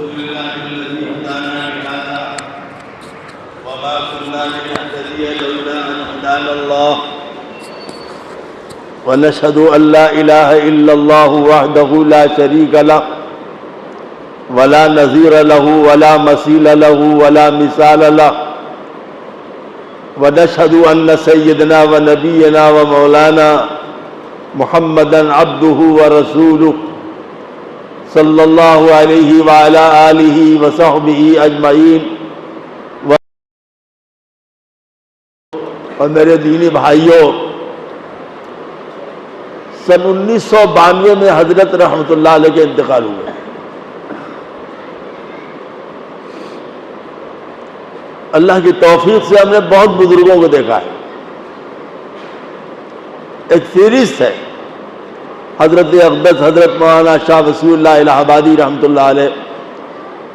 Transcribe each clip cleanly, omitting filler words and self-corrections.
لله الذي هدانا لهذا وما كنا لنهتدي لولا أن هدانا الله ونشهد أن لا إله إلا الله وحده لا شريك له ولا نظير له ولا مثيل له ولا مثال له ونشهد أن سيدنا ونبينا ومولانا محمدا عبده ورسوله صلی اللہ علیہ وعلی آلہ وصحبہ اجمعین. اور میرے دینی بھائیوں، سن 1992 میں حضرت رحمۃ اللہ علیہ کے انتقال ہوئے. اللہ کی توفیق سے ہم نے بہت بزرگوں کو دیکھا ہے. ایک فہرست ہے حضرت اقدس حضرت مولانا شاہ وسیع اللہ الہ آبادی رحمۃ اللہ علیہ،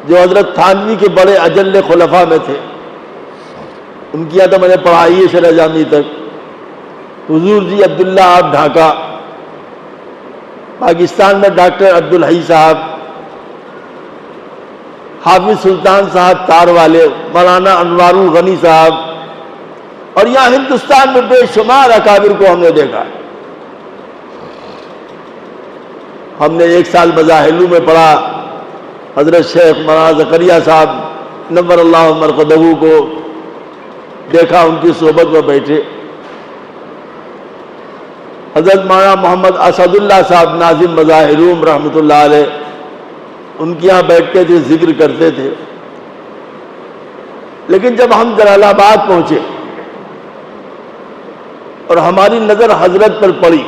جو حضرت تھانوی کے بڑے اجل خلفاء میں تھے. ان کی یاد میں نے پڑھائی ہے شرح جامی تک. حضور جی عبداللہ آپ ڈھاکہ، پاکستان میں ڈاکٹر عبدالحی صاحب، حافظ سلطان صاحب تار والے، مولانا انوار الغنی صاحب، اور یہاں ہندوستان میں بے شمار اکابر کو ہم نے دیکھا ہے. ہم نے ایک سال مظاہرلو میں پڑھا، حضرت شیخ مولانا زکریا صاحب نور اللہ مرقدہ کو دیکھا، ان کی صحبت میں بیٹھے. حضرت مولانا محمد اسد اللہ صاحب ناظم مظاہروم رحمۃ اللہ علیہ، ان کے یہاں بیٹھتے تھے، ذکر کرتے تھے. لیکن جب ہم جلال آباد پہنچے اور ہماری نظر حضرت پر پڑی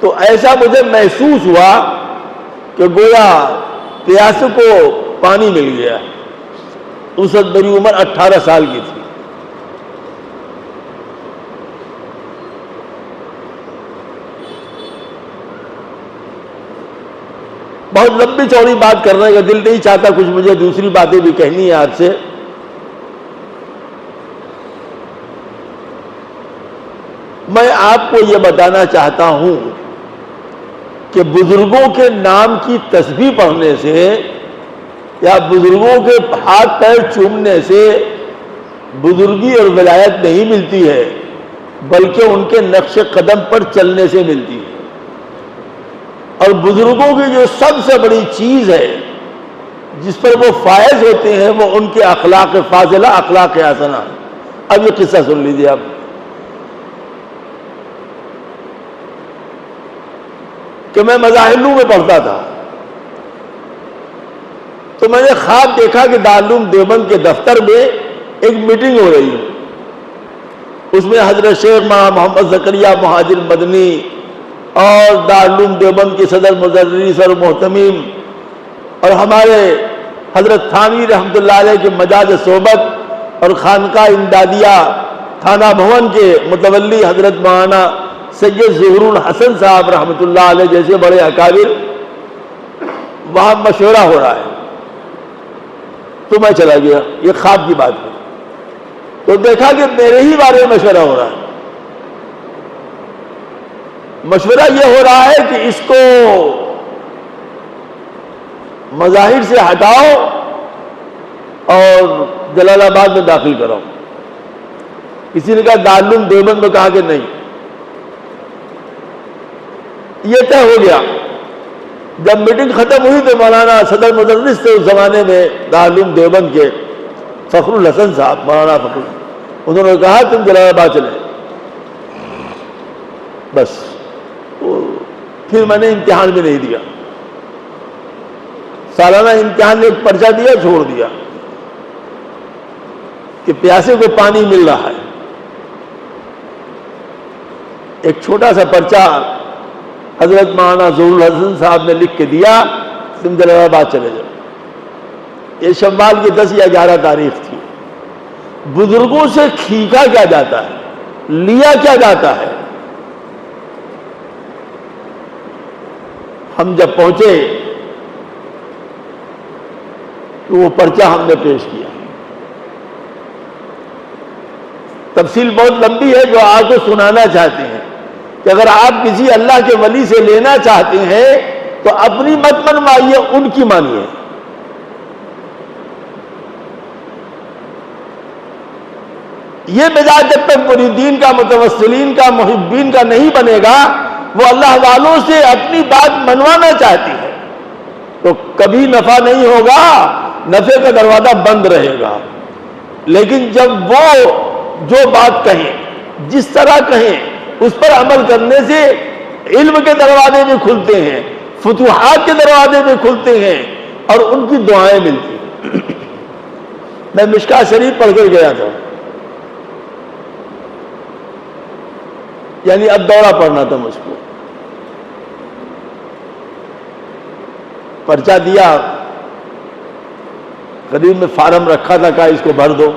تو ایسا مجھے محسوس ہوا کہ گویا پیاسے کو پانی مل گیا. اس وقت میری عمر 18 سال کی تھی. بہت لمبی چوڑی بات کرنے کا دل نہیں چاہتا، کچھ مجھے دوسری باتیں بھی کہنی ہے آپ سے. میں آپ کو یہ بتانا چاہتا ہوں کہ بزرگوں کے نام کی تسبیح پڑھنے سے یا بزرگوں کے ہاتھ پیر چومنے سے بزرگی اور ولایت نہیں ملتی ہے، بلکہ ان کے نقش قدم پر چلنے سے ملتی ہے. اور بزرگوں کی جو سب سے بڑی چیز ہے جس پر وہ فائز ہوتے ہیں وہ ان کے اخلاق فاضلہ، اخلاق حسنہ. اب یہ قصہ سن لیجیے آپ. کہ میں مظاہرلو میں پڑھتا تھا تو میں نے خواب دیکھا کہ دارالعلوم دیوبند کے دفتر میں ایک میٹنگ ہو رہی ہے. اس میں حضرت شیخ محمد زکریا مہاجر مدنی اور دارالعلوم دیوبند کے صدر مدرس اور محتمیم اور ہمارے حضرت تھانوی رحمۃ اللہ علیہ کے مجاز صحبت اور خانقاہ امدادیہ تھانہ بھون کے متولی حضرت مولانا سید ظہور الحسن صاحب رحمۃ اللہ علیہ جیسے بڑے اکابر، وہاں مشورہ ہو رہا ہے. تو میں چلا گیا، یہ خواب کی بات ہے. تو دیکھا کہ میرے ہی بارے میں مشورہ ہو رہا ہے. مشورہ یہ ہو رہا ہے کہ اس کو مظاہر سے ہٹاؤ اور جلال آباد میں داخل کراؤ. کسی نے کہا دارالعلوم دیوبند میں، کہا کہ نہیں. یہ طے ہو گیا. جب میٹنگ ختم ہوئی تو مولانا صدر مدرس تھے اس زمانے میں دارالعلوم دیوبند کے، فخر الحسن صاحب، مولانا فخر، انہوں نے کہا تم جلال آباد چلے. بس پھر میں نے امتحان بھی نہیں دیا. سالانہ امتحان نے ایک پرچہ دیا، چھوڑ دیا کہ پیاسے کو پانی مل رہا ہے. ایک چھوٹا سا پرچہ حضرت مولانا ظہور الحسن صاحب نے لکھ کے دیا، تم جلال آباد چلے جاؤ. یہ شوال کی 10 یا 11 تاریخ تھی. بزرگوں سے کھینچا کیا جاتا ہے، لیا کیا جاتا ہے. ہم جب پہنچے تو وہ پرچہ ہم نے پیش کیا. تفصیل بہت لمبی ہے جو آپ کو سنانا چاہتے ہیں. کہ اگر آپ کسی اللہ کے ولی سے لینا چاہتے ہیں تو اپنی مت منوائیے، ان کی مانیے۔ یہ مزاج جب تک مریدین کا، متوسلین کا، محبین کا نہیں بنے گا، وہ اللہ والوں سے اپنی بات منوانا چاہتی ہے، تو کبھی نفع نہیں ہوگا، نفع کا دروازہ بند رہے گا۔ لیکن جب وہ جو بات کہیں، جس طرح کہیں، اس پر عمل کرنے سے علم کے دروازے بھی کھلتے ہیں، فتوحات کے دروازے بھی کھلتے ہیں، اور ان کی دعائیں ملتی ہیں۔ میں مشکاۃ شریف پڑھ کر گیا تھا، یعنی اب دورہ پڑھنا تھا مجھ کو، پرچہ دیا، قریب میں فارم رکھا تھا، کہا اس کو بھر دو۔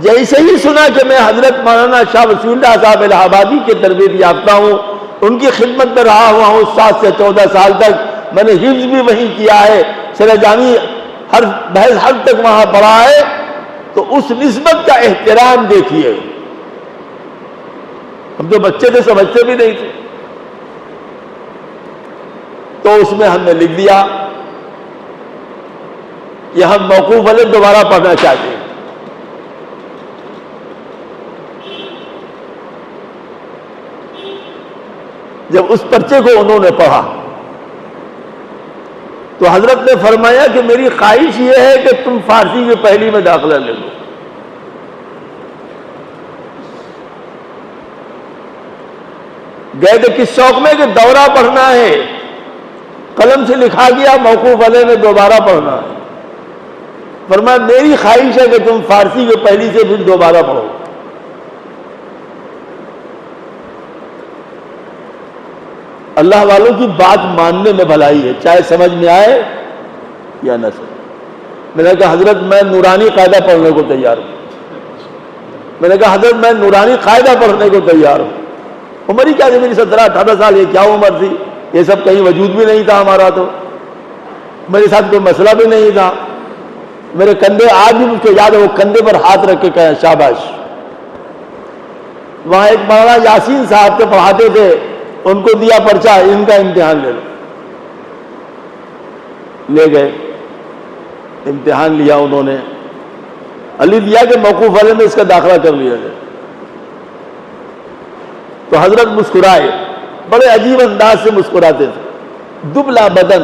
جیسے ہی سنا کہ میں حضرت مولانا شاہ وسیع اللہ صاحب الہ آبادی کے تربیت یافتہ ہوں، ان کی خدمت میں رہا ہوا ہوں 7 سے 14 سال تک، میں نے حفظ بھی وہیں کیا ہے، شرح جامی ہر بحث حل تک وہاں پڑھا ہے، تو اس نسبت کا احترام دیکھیے۔ ہم جو بچے تھے سمجھتے بھی نہیں تھے، تو اس میں ہم نے لکھ دیا کہ ہم موقوف علیہ دوبارہ پڑھنا چاہتے ہیں۔ جب اس پرچے کو انہوں نے پڑھا تو حضرت نے فرمایا کہ میری خواہش یہ ہے کہ تم فارسی کی پہلی میں داخلہ لے لو۔ گئے تھے کس شوق میں کہ دورہ پڑھنا ہے، قلم سے لکھا گیا موقوف علیہ میں دوبارہ پڑھنا ہے۔ فرمایا میری خواہش ہے کہ تم فارسی کی پہلی سے پھر دوبارہ پڑھو۔ اللہ والوں کی بات ماننے میں بھلائی ہے، چاہے سمجھ میں آئے یا نہ سمجھ۔ میں نے کہا حضرت میں نورانی قاعدہ پڑھنے کو تیار ہوں۔ میں نے کہا حضرت میں نورانی قاعدہ پڑھنے کو تیار ہوں۔ عمر ہی کیا تھی میری 17-18 سال، یہ کیا عمر تھی، یہ سب کہیں وجود بھی نہیں تھا ہمارا، تو میرے ساتھ کوئی مسئلہ بھی نہیں تھا۔ میرے کندھے آج بھی مجھ کو یاد ہے، وہ کندھے پر ہاتھ رکھ کے کہا شاباش۔ وہاں ایک مولانا یاسین صاحب کے پڑھاتے تھے، ان کو دیا پرچہ ان کا امتحان لے لو، لے گئے امتحان لیا انہوں نے، علی دیا کہ موقوف علیہ میں اس کا داخلہ کر لیا جائے۔ تو حضرت مسکرائے، بڑے عجیب انداز سے مسکراتے تھے، دبلا بدن،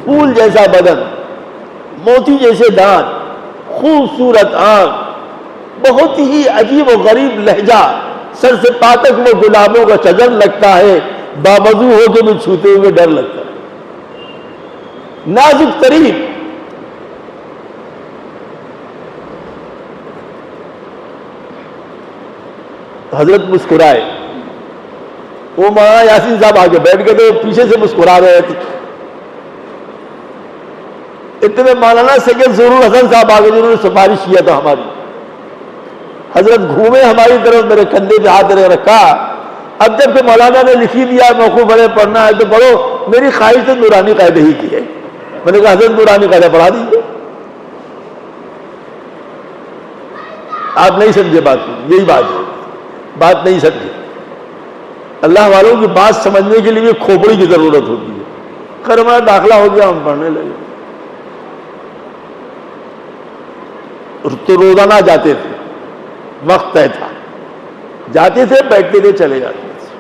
پھول جیسا بدن، موتی جیسے دانت، خوبصورت آنکھ، بہت ہی عجیب و غریب لہجہ، سر سے پا تک وہ گلابوں کا شجر لگتا ہے، باوضو ہو کے بھی چھوتے ہوئے ڈر لگتا ہے، نازک ترین۔ حضرت مسکرائے، وہ مولانا یاسین صاحب آگے بیٹھ گئے تھے، پیچھے سے مسکرا رہے تھے۔ اتنے مولانا سید ظہور الحسن صاحب آگے جنہوں نے سفارش کیا تھا ہماری، حضرت گھومے ہماری طرف، میرے کندھے پہ ہاتھ رکھا، اب جب کہ مولانا نے لکھی دیا موقوف علیہ پڑھنا ہے تو پڑھو، میری خواہش تو نورانی قاعدہ ہی کی ہے۔ میں نے کہا حضرت نورانی قاعدہ پڑھا دیجیے۔ آپ نہیں سمجھے بات کو، یہی بات ہے، بات نہیں سمجھے۔ اللہ والوں کی بات سمجھنے کے لیے کھوپڑی کی ضرورت ہوتی ہے۔ خیر ہمارا داخلہ ہو گیا، ہم پڑھنے لگے، تو روزانہ جاتے تھے، وقت طے تھا، جاتے تھے، بیٹھتے تھے، چلے جاتے تھے۔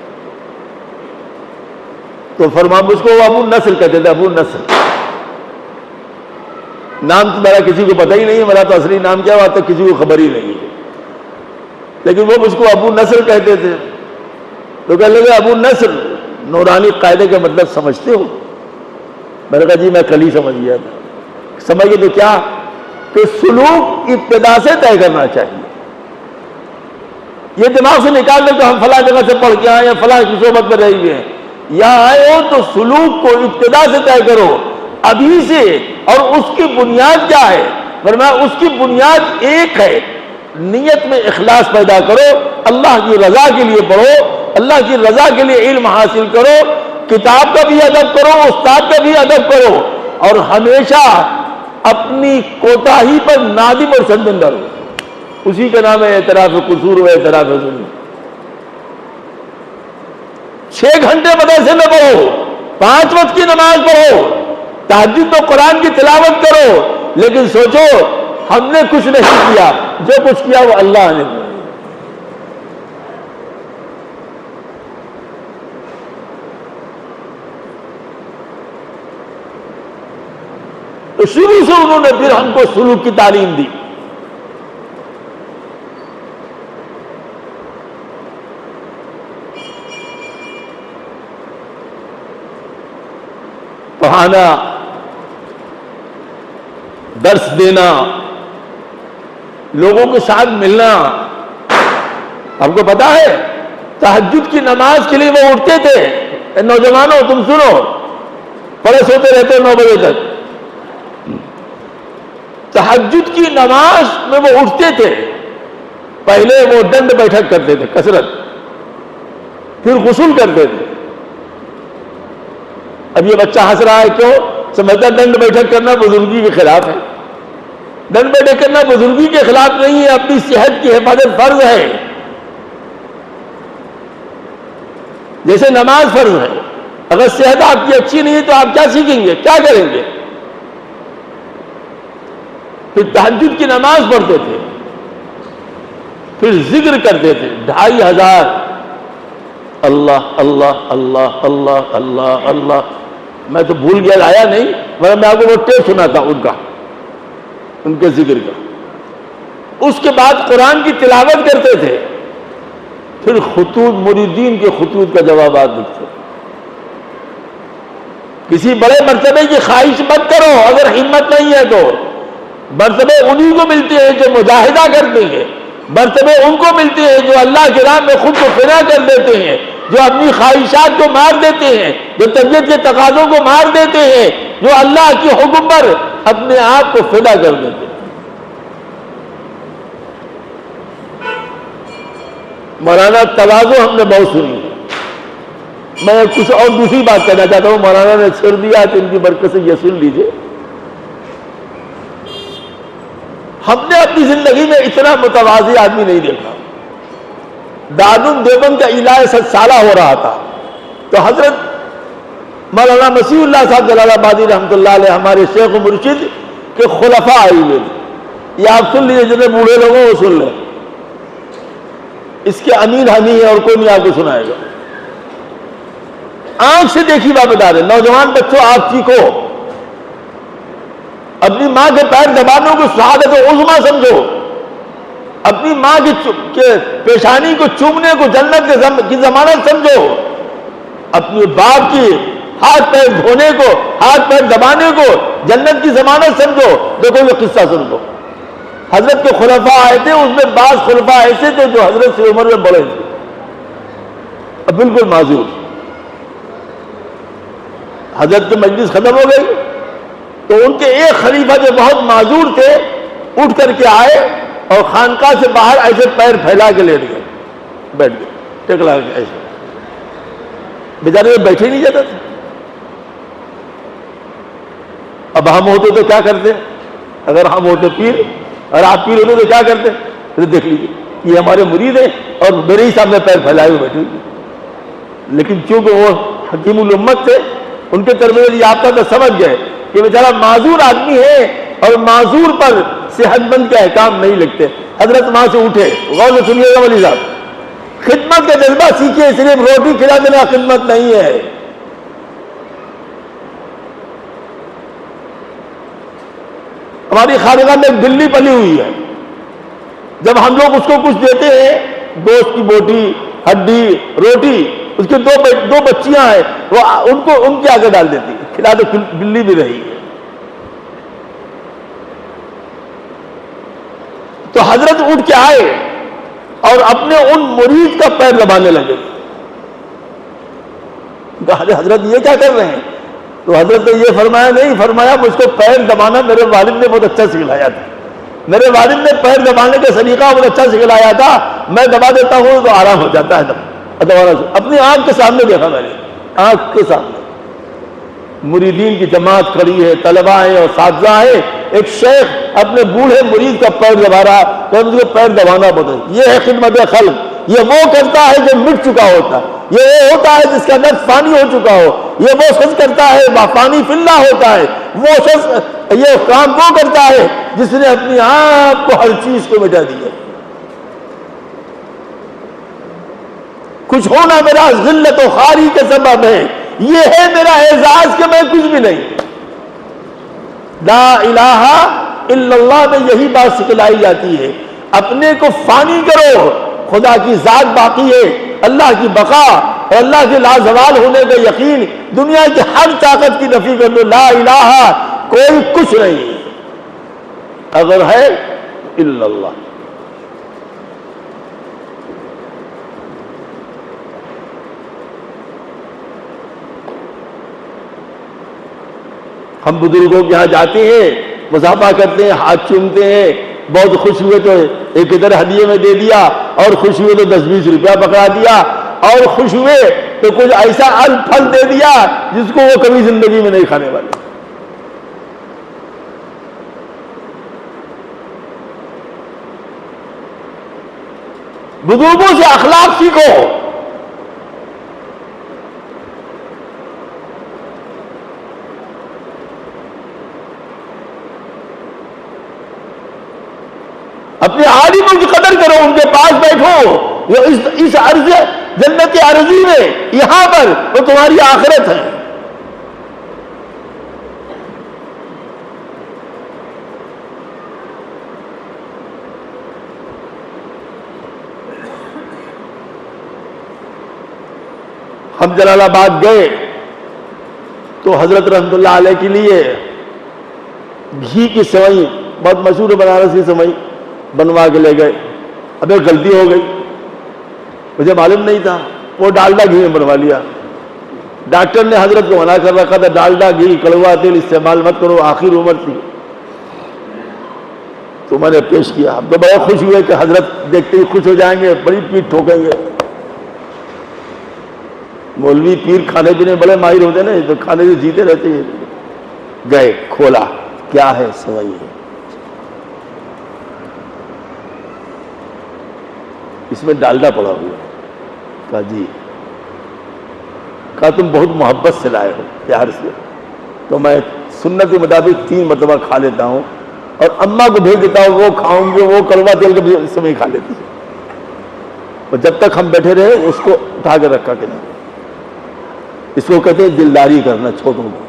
تو فرما مجھ کو وہ ابو نصر کہتے تھے، ابو نصر، نام تو میرا کسی کو پتہ ہی نہیں ہے، میرا تو اصلی نام کیا ہوا تک کسی کو خبر ہی نہیں ہے، لیکن وہ مجھ کو ابو نصر کہتے تھے۔ تو کہنے لگے ابو نصر نورانی قاعدے کا مطلب سمجھتے ہو؟ میں نے کہا جی میں کل ہی سمجھ گیا تھا۔ سمجھ گئے تو کیا کہ سلوک ابتدا سے طے کرنا چاہیے، یہ دماغ سے نکال لیں تو ہم فلاں جگہ سے پڑھ کے آئے ہیں، فلاں کی صحبت میں رہ ہوئے ہیں، یہاں آئے ہو تو سلوک کو ابتدا سے طے کرو، ابھی سے۔ اور اس کی بنیاد کیا ہے؟ فرمایا اس کی بنیاد ایک ہے، نیت میں اخلاص پیدا کرو، اللہ کی رضا کے لیے پڑھو، اللہ کی رضا کے لیے علم حاصل کرو، کتاب کا بھی ادب کرو، استاد کا بھی ادب کرو، اور ہمیشہ اپنی کوتاہی پر نادم اور شرمندہ رہو۔ اسی کا نام ہے اعتراف قصور و اعتراف ظلم۔ 6 گھنٹے مدرسے میں پڑھو، 5 وقت کی نماز پڑھو، تہجد تو قرآن کی تلاوت کرو، لیکن سوچو ہم نے کچھ نہیں کیا، جو کچھ کیا وہ اللہ نے کیا۔ تو شروع سے انہوں نے پھر ہم کو سلوک کی تعلیم دی۔ پڑھانا، درس دینا، لوگوں کے ساتھ ملنا۔ آپ کو پتا ہے تہجد کی نماز کے لیے وہ اٹھتے تھے، نوجوانوں تم سنو، پڑے سوتے رہتے 9 بجے تک، تہجد کی نماز میں وہ اٹھتے تھے، پہلے وہ ڈنڈ بیٹھک کرتے تھے کثرت، پھر غسل کرتے تھے۔ اب یہ بچہ ہنس رہا ہے کیوں؟ سمجھتا ڈنڈ بیٹھک کرنا بزرگی کے خلاف ہے۔ ڈنڈ بیٹھک کرنا بزرگی کے خلاف نہیں ہے، اپنی صحت کی حفاظت فرض ہے، جیسے نماز فرض ہے۔ اگر صحت آپ کی اچھی نہیں ہے تو آپ کیا سیکھیں گے، کیا کریں گے؟ پھر تہجد کی نماز پڑھتے تھے، پھر ذکر کرتے تھے 2500 اللہ اللہ اللہ اللہ اللہ اللہ۔ میں تو بھول گیا، آیا نہیں، ورنہ میں آپ کو وہ ٹیپ سناتا ہوں ان کے ذکر کا۔ اس کے بعد قرآن کی تلاوت کرتے تھے، پھر خطوط، مریدین کے خطوط کا جوابات لکھتے۔ کسی بڑے مرتبے کی خواہش مت کرو، اگر ہمت نہیں ہے تو۔ مرتبے انہی کو ملتے ہیں جو مجاہدہ کرتے ہیں، مرتبے ان کو ملتے ہیں جو اللہ کی راہ میں خود کو فنا کر دیتے ہیں، جو اپنی خواہشات کو مار دیتے ہیں، جو طبیعت کے تقاضوں کو مار دیتے ہیں، جو اللہ کی حکم پر اپنے آپ کو فنا کر دیتے ہیں۔ مولانا تواضع ہم نے بہت سنی ہے۔ میں کچھ اور دوسری بات کہنا چاہتا ہوں، مولانا نے چھڑ دیا تو ان کی برکت سے یہ سن لیجئے۔ ہم نے اپنی زندگی میں اتنا متواضع آدمی نہیں دیکھا۔ دارالعلوم دیوبند کا علاج 7 سالہ ہو رہا تھا تو حضرت مولانا مسیح اللہ صاحب جلال آبادی رحمۃ اللہ علیہ، ہمارے شیخ و مرشد کے خلفاء آئی ہوئے تھے۔ یہ آپ سن لیجیے، جتنے بوڑھے لوگ ہیں وہ سن لیں، اس کے امین ہم ہی ہے اور کوئی نہیں آپ کو سنائے گا۔ آنکھ سے دیکھی بات بتا رہے، نوجوان بچوں آپ سیکھو، اپنی ماں کے پیر دبانے کو شہادت عظمیٰ سمجھو، اپنی ماں کے پیشانی کو چومنے کو جنت کی ضمانت سمجھو، اپنی باپ کی ہاتھ پیر دھونے کو، ہاتھ پیر دبانے کو جنت کی ضمانت سمجھو۔ دیکھو یہ قصہ سن لو، حضرت کے خلفاء آئے تھے، اس میں بعض خلفاء ایسے تھے جو حضرت سے عمر میں بڑے تھے، اب بالکل معذور۔ حضرت کی مجلس ختم ہو گئی تو ان کے ایک خلیفہ جو بہت معذور تھے اٹھ کر کے آئے اور خانقاہ سے باہر ایسے پیر پھیلا کے لیٹ گئے، بیٹھ گئے ٹکلا کے ایسے، بیچارے بیٹھے نہیں جاتا تھا۔ اب ہم ہوتے تو کیا کرتے؟ اگر ہم ہوتے پیر اور آپ پیر ہوتے تو کیا کرتے؟ تو دیکھ لیجیے یہ ہمارے مرید ہیں اور میرے ہی سامنے پیر پھیلائے ہوئے بیٹھے ہوئے، لیکن چونکہ وہ حکیم الامت تھے، ان کے تربیت یافتہ تو سمجھ گئے کہ بیچارہ معذور آدمی ہے اور معذور پر صحت مند کے احکام نہیں لگتے۔ حضرت وہاں سے اٹھے، غور سے سنیے گا ولی صاحب، خدمت کا جذبہ سیکھیے، صرف روٹی کھلا دینا خدمت نہیں ہے۔ ہماری خانقاہ میں ایک بلی پلی ہوئی ہے، جب ہم لوگ اس کو کچھ دیتے ہیں، گوشت کی بوٹی، ہڈی، روٹی، اس کے دو بچیاں ہیں، وہ ان کے آگے ڈال دیتی ہے، کھلا تو بلی بھی رہی ہے۔ تو حضرت اٹھ کے آئے اور اپنے ان مرید کا پیر دبانے لگے۔ حضرت یہ کیا کر رہے ہیں؟ تو حضرت نے یہ فرمایا نہیں، فرمایا مجھ کو پیر دبانا میرے والد نے بہت اچھا سکھلایا تھا، میرے والد نے پیر دبانے کا سلیقہ بہت اچھا سکھلایا تھا، میں دبا دیتا ہوں تو آرام ہو جاتا ہے۔ اپنی آنکھ کے سامنے دیکھا میں نے، آنکھ کے سامنے مریدین کی جماعت کھڑی ہے، طلباء ہیں اور اساتذہ ہیں، ایک شیخ اپنے بوڑھے مرید کا پیر دبا رہا، تو مجھے پیر دبانا بہت ہے۔ یہ ہے خدمت خلق، یہ وہ کرتا ہے جو مٹ چکا ہوتا ہے۔ یہ وہ ہوتا ہے جس کا نفس فانی ہو چکا ہو. یہ وہ شخص کرتا ہے فانی فی اللہ ہوتا ہے. وہ شخص یہ کام وہ کرتا ہے جس نے اپنی آپ کو ہر چیز کو مٹا دیا. کچھ ہونا میرا ذلت و خواری کے سبب ہے. یہ ہے میرا اعزاز کہ میں کچھ بھی نہیں. لا الہ الا اللہ میں یہی بات سکھلائی جاتی ہے. اپنے کو فانی کرو, خدا کی ذات باقی ہے, اللہ کی بقا اور اللہ کے لازوال ہونے کا یقین, دنیا کی ہر طاقت کی نفی کر دو. لا الہ کوئی کچھ نہیں اگر ہے الا اللہ. ہم بزرگوں کے یہاں جاتے ہیں, مصافحہ کرتے ہیں, ہاتھ چومتے ہیں, بہت خوش ہوئے تو ایک ادھر ہدیے میں دے دیا, اور خوش ہوئے تو 10-20 روپیہ پکڑا دیا, اور خوش ہوئے تو کچھ ایسا پھل دے دیا جس کو وہ کبھی زندگی میں نہیں کھانے والے. بزرگوں سے اخلاق سیکھو. اپنے عالموں کی قدر کرو, ان کے پاس بیٹھو. وہ اس عرض جنت عرضی میں یہاں پر وہ تمہاری آخرت ہے. ہم جلال آباد گئے تو حضرت رحمت اللہ علیہ کے لیے گھی کی سوئی, بہت مشہور بنارسی سوئی, بنوا کے لے گئے. اب ایک غلطی ہو گئی, مجھے معلوم نہیں تھا, وہ ڈالڈا گھی میں بنوا لیا. ڈاکٹر نے حضرت کو منع کر رکھا تھا, ڈالڈا گھی کڑوا تیل استعمال مت کرو, آخر عمر تھی. تو میں نے پیش کیا. اب تو بڑے خوش ہوئے کہ حضرت دیکھتے ہی خوش ہو جائیں گے, بڑی پیٹ ٹھوکیں گے. مولوی پیر کھانے پینے بڑے ماہر ہوتے نا, تو کھانے سے جیتے رہتے ہیں. گئے, کھولا, کیا ہے؟ سوئی ہے. اس میں ڈالڈا پڑا ہوا. کہا جی. کہا تم بہت محبت سے لائے ہو, پیار سے, تو میں سنت کے مطابق 3 مرتبہ کھا لیتا ہوں, اور اماں کو بھیج دیتا ہوں, وہ کھاؤں گے, وہ کڑوا تیل کے سمے کھا لیتی ہے. اور جب تک ہم بیٹھے رہے اس کو اٹھا کے رکھا کہ نہیں. اس کو کہتے ہیں دلداری کرنا چھوٹوں کو.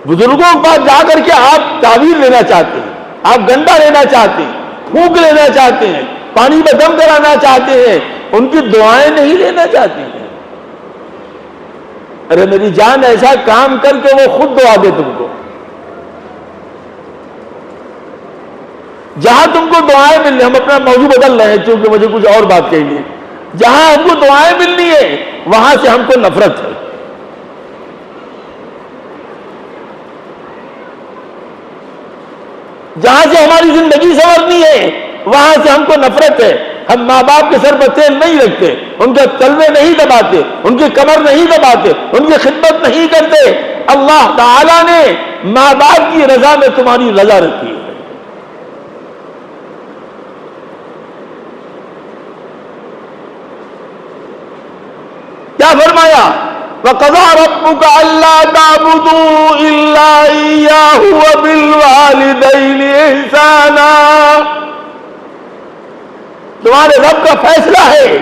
بزرگوں کے پاس جا کر کے آپ تعویذ لینا چاہتے ہیں, آپ گنڈا لینا چاہتے ہیں, پھونک لینا چاہتے ہیں, پانی میں دم کرانا چاہتے ہیں, ان کی دعائیں نہیں لینا چاہتے ہیں. ارے میری جان, ایسا کام کر کے وہ خود دعا دے تم کو. جہاں تم کو دعائیں ملنی, ہم اپنا موضوع بدل رہے ہیں چونکہ مجھے کچھ اور بات کہنی ہے. جہاں ہم کو دعائیں ملنی ہے وہاں سے ہم کو نفرت ہے. جہاں سے ہماری زندگی سنورنی ہے وہاں سے ہم کو نفرت ہے. ہم ماں باپ کے سر پر تیل نہیں رکھتے, ان کے تلوے نہیں دباتے, ان کی کمر نہیں دباتے, ان کی خدمت نہیں کرتے. اللہ تعالیٰ نے ماں باپ کی رضا میں تمہاری رضا رکھی ہے. کیا فرمایا؟ وَقَضَىٰ رَبُّكَ أَلَّا تَعْبُدُوا إِلَّا إِيَّاهُ وَبِالْوَالِدَيْنِ إِحْسَانًا. تمہارے رب کا فیصلہ ہے,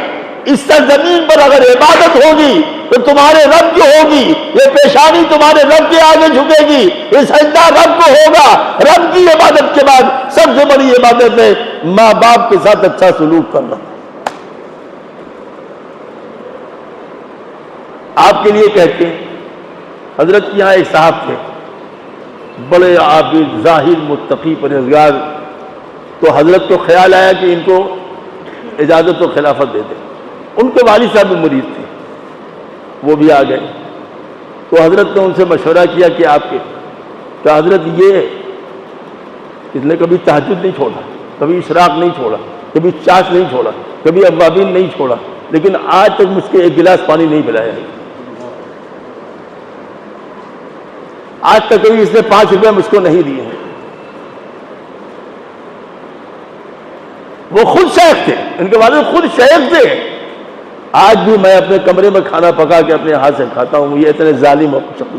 اس سرزمین پر اگر عبادت ہوگی تو تمہارے رب کی ہوگی, یہ پیشانی تمہارے رب کے آگے جھکے گی, یہ سجدہ رب کو ہوگا. رب کی عبادت کے بعد سب سے بڑی عبادت ہے ماں باپ کے ساتھ اچھا سلوک کرنا. آپ کے لیے کہتے ہیں, حضرت کے یہاں ایک صاحب تھے, بڑے عابد, زاہد, متقی, پرہیزگار. تو حضرت کو خیال آیا کہ ان کو اجازت و خلافت دے دیں. ان کے والد صاحب بھی مرید تھے, وہ بھی آ گئے. تو حضرت نے ان سے مشورہ کیا کہ آپ کے کیا حضرت یہ اس نے کبھی تہجد نہیں چھوڑا, کبھی اشراق نہیں چھوڑا, کبھی چاش نہیں چھوڑا, کبھی اوابین نہیں چھوڑا, لیکن آج تک مجھ کے ایک گلاس پانی نہیں پلایا ہے. آج تک کبھی اس نے 5 روپے مجھ کو نہیں دیے ہیں. وہ خود شیخ تھے، ان کے والد خود شیخ تھے. آج بھی میں اپنے کمرے میں کھانا پکا کے اپنے ہاتھ سے کھاتا ہوں. یہ اتنے ظالم اور شقی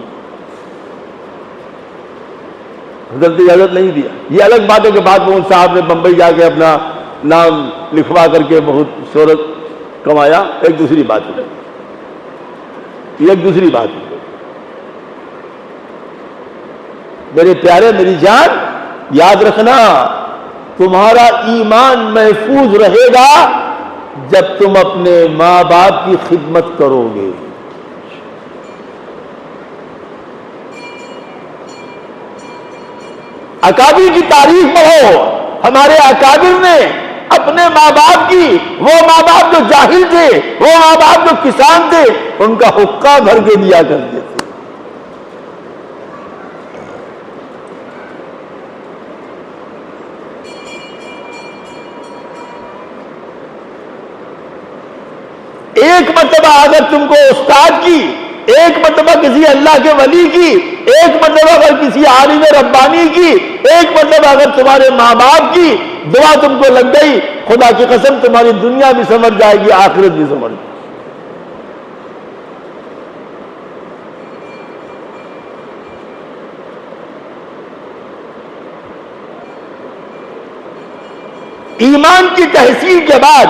حضرت اجازت نہیں دیا. یہ الگ بات ہے کہ بعد میں ان صاحب نے بمبئی جا کے اپنا نام لکھوا کر کے بہت شہرت کمایا، ایک دوسری بات ہے. یہ ایک دوسری بات ہے. میرے پیارے، میری جان، یاد رکھنا تمہارا ایمان محفوظ رہے گا جب تم اپنے ماں باپ کی خدمت کرو گے. اکابر کی تاریخ پڑھو. ہمارے اکابر نے اپنے ماں باپ کی، وہ ماں باپ جو جاہل تھے، وہ ماں باپ جو کسان تھے، ان کا حقہ بھر کے دیا کرتے تھے. ایک مرتبہ اگر تم کو استاد کی، ایک مرتبہ کسی اللہ کے ولی کی، ایک مرتبہ اگر کسی عالم ربانی کی، ایک مرتبہ اگر تمہارے ماں باپ کی دعا تم کو لگ گئی، خدا کی قسم تمہاری دنیا بھی سمجھ جائے گی، آخرت بھی سمجھ جائے گی. ایمان کی تحصیل کے بعد،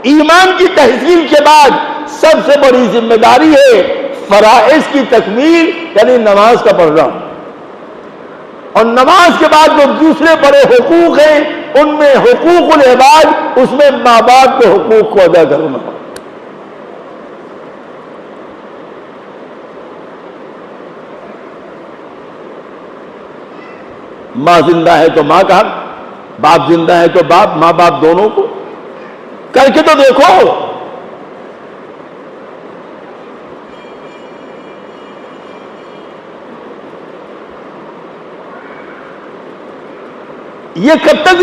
ایمان کی تحصیل کے بعد سب سے بڑی ذمہ داری ہے فرائض کی تکمیل، یعنی نماز کا پڑھنا. اور نماز کے بعد جو دوسرے بڑے حقوق ہیں، ان میں حقوق العباد، اس میں ماں باپ کے حقوق کو ادا کرنا. ماں زندہ ہے تو ماں کا حق، باپ زندہ ہے تو باپ، ماں باپ دونوں کو کر کے تو دیکھو. یہ کب تک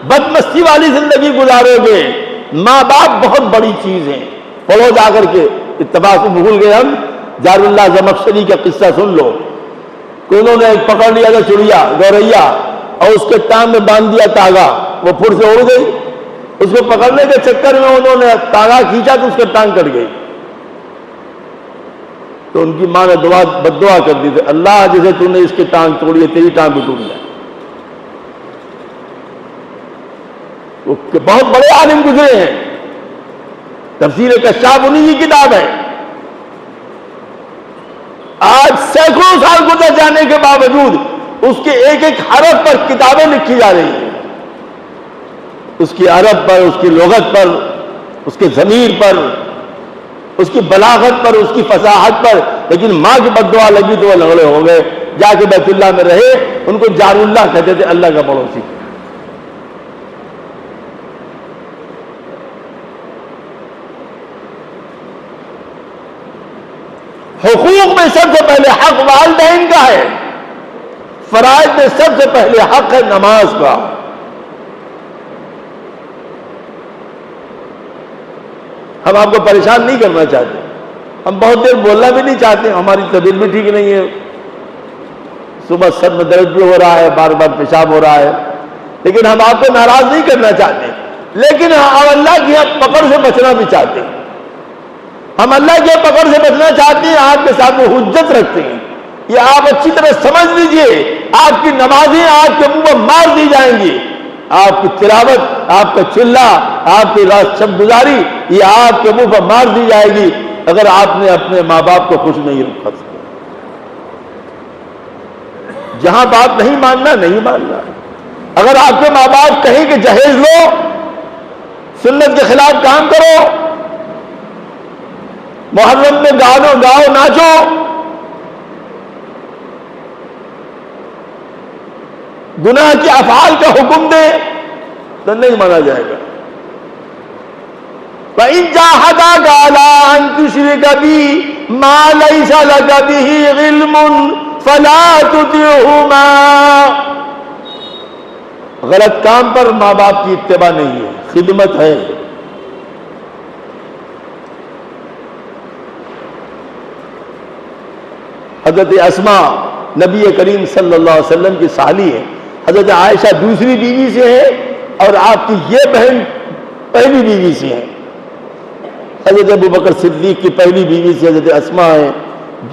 بدمستی والی زندگی گزارو گے؟ ماں باپ بہت بڑی چیز ہیں. پڑھو جا کر کے، اتفاق سے بھول گئے ہم، جار اللہ زمخشری کا قصہ سن لو. کہ انہوں نے ایک پکڑ لیا تھا چڑیا، گوریا، اور اس کے ٹانگ میں باندھ دیا تاغا، وہ پھر سے اڑ گئی. اس کو پکڑنے کے چکر میں انہوں نے تاغا کھینچا تو اس کے ٹانگ کٹ گئی. تو ان کی ماں نے بد دعا کر دی تھی، اللہ جیسے تو نے اس کی ٹانگ توڑی ہے، تیری ٹانگ بھی ٹوٹ جائے. بہت بڑے عالم گزرے ہیں. تفسیر کشاف انہی کی کتاب ہے. آج سینکڑوں سال گزر جانے کے باوجود اس کے ایک ایک حرف پر کتابیں لکھی جا رہی ہیں. اس کی عرب پر، اس کی لغت پر، اس کے ضمیر پر، اس کی بلاغت پر، اس کی فصاحت پر. لیکن ماں کی بد دعا لگی تو وہ لنگڑے ہو گئے. جا کے بیت اللہ میں رہے. ان کو جار اللہ کہتے تھے، اللہ کا پڑوسی. حقوق میں سب سے پہلے حق والدین کا ہے. فرائض میں سب سے پہلے حق ہے نماز کا. ہم آپ کو پریشان نہیں کرنا چاہتے، ہم بہت دیر بولنا بھی نہیں چاہتے. ہماری طبیعت بھی ٹھیک نہیں ہے، صبح سر میں درد بھی ہو رہا ہے، بار بار پیشاب ہو رہا ہے. لیکن ہم آپ کو ناراض نہیں کرنا چاہتے، لیکن ہم اللہ کی پکڑ سے بچنا بھی چاہتے ہیں. ہم اللہ کی پکڑ سے بچنا چاہتے ہیں، آپ کے ساتھ وہ حجت رکھتے ہیں. یہ آپ اچھی طرح سمجھ لیجئے، آپ کی نمازیں آپ کے منہ پر مار دی جائیں گی. آپ کی تلاوت، آپ کا چلہ، آپ کی رات شب گزاری، یہ آپ کے منہ پر مار دی جائے گی اگر آپ نے اپنے ماں باپ کو خوش نہیں رکھا. جہاں بات نہیں ماننا نہیں ماننا. اگر آپ کے ماں باپ کہیں کہ جہیز لو، سنت کے خلاف کام کرو، محرم میں گاؤ ناچو، گناہ کے افعال کا حکم دے، تو نہیں مانا جائے گا. فَإِن جَاهَدَاكَ عَلَىٰ أَن تُشْرِكَ بِي مَا لَيْسَ لَكَ بِهِ عِلْمٌ فَلَا تُطِعْهُمَا. غلط کام پر ماں باپ کی اتباع نہیں ہے، خدمت ہے. حضرت اسماء نبی کریم صلی اللہ علیہ وسلم کی سالی ہے. حضرت عائشہ دوسری بیوی سے ہے، اور آپ کی یہ بہن پہلی بیوی سے ہے. حضرت ابوبکر صدیق کی پہلی بیوی سے حضرت اسماء ہے،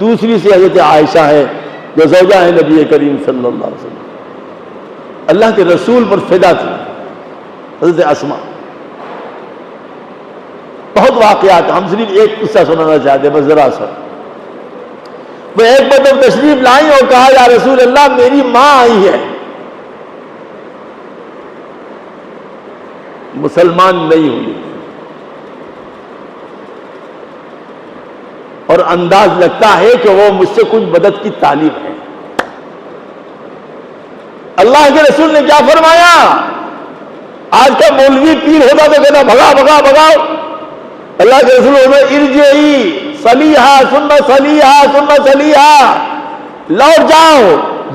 دوسری سے حضرت عائشہ ہے جو زوجہ ہے نبی کریم صلی اللہ علیہ وسلم. اللہ کے رسول پر فدا تھی حضرت اسماء. بہت واقعات، ہم صرف ایک قصہ سنانا چاہتے ہیں بس ذرا سا. وہ ایک مرتبہ تشریف لائیں اور کہا یا رسول اللہ میری ماں آئی ہے، مسلمان نہیں ہوئی، اور انداز لگتا ہے کہ وہ مجھ سے کچھ مدد کی طالب ہے. اللہ کے رسول نے کیا فرمایا؟ آج کا مولوی پیر ہوتا تو کہنا بھگا بھگا بھگاؤ. اللہ کے رسول نے ارجعی صلیحا ثم صلیحا ثم صلیحا، لوٹ جاؤ،